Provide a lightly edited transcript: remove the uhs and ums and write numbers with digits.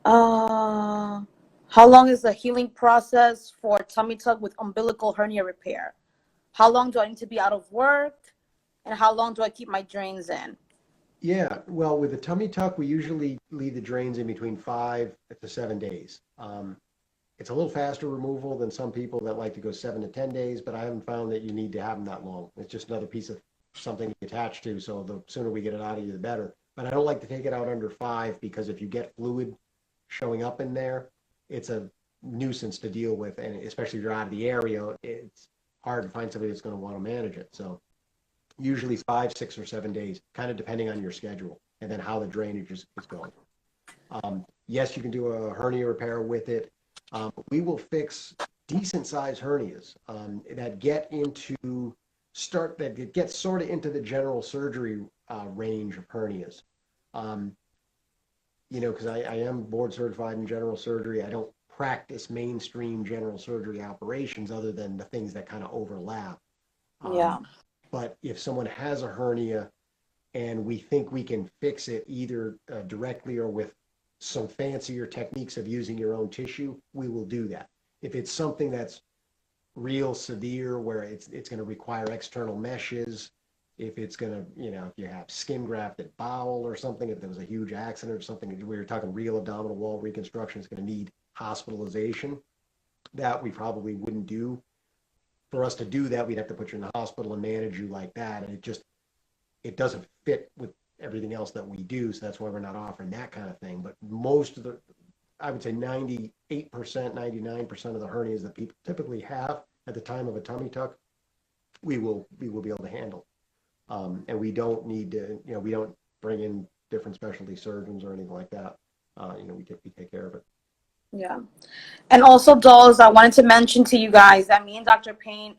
Uh, how long is the healing process for tummy tuck with umbilical hernia repair? How long do I need to be out of work? And how long do I keep my drains in? Yeah, well, with a tummy tuck, we usually leave the drains in between 5 to 7 days. It's a little faster removal than some people that like to go 7 to 10 days, but I haven't found that you need to have them that long. It's just another piece of something to attach to, so the sooner we get it out of you, the better. But I don't like to take it out under 5 because if you get fluid showing up in there, it's a nuisance to deal with, and especially if you're out of the area, it's hard to find somebody that's going to want to manage it. So usually 5, 6, or 7 days, kind of depending on your schedule and then how the drainage is going. Yes, you can do a hernia repair with it. We will fix decent sized hernias that get sort of into the general surgery range of hernias. Um, because I am board certified in general surgery. I don't practice mainstream general surgery operations other than the things that kind of overlap. Um, Yeah. but if someone has a hernia and we think we can fix it either directly or with some fancier techniques of using your own tissue, we will do that. If it's something that's real severe where it's going to require external meshes, if it's going to, if you have skin grafted bowel or something, if there was a huge accident or something, we were talking real abdominal wall reconstruction is going to need hospitalization, that we probably wouldn't do. For us to do that, we'd have to put you in the hospital and manage you like that. And it doesn't fit with everything else that we do. So that's why we're not offering that kind of thing. But most of the, I would say 98%, 99% of the hernias that people typically have at the time of a tummy tuck, we will be able to handle. And we don't need to, we don't bring in different specialty surgeons or anything like that. We take care of it. Yeah. And also, dolls, I wanted to mention to you guys that me and Dr. Payne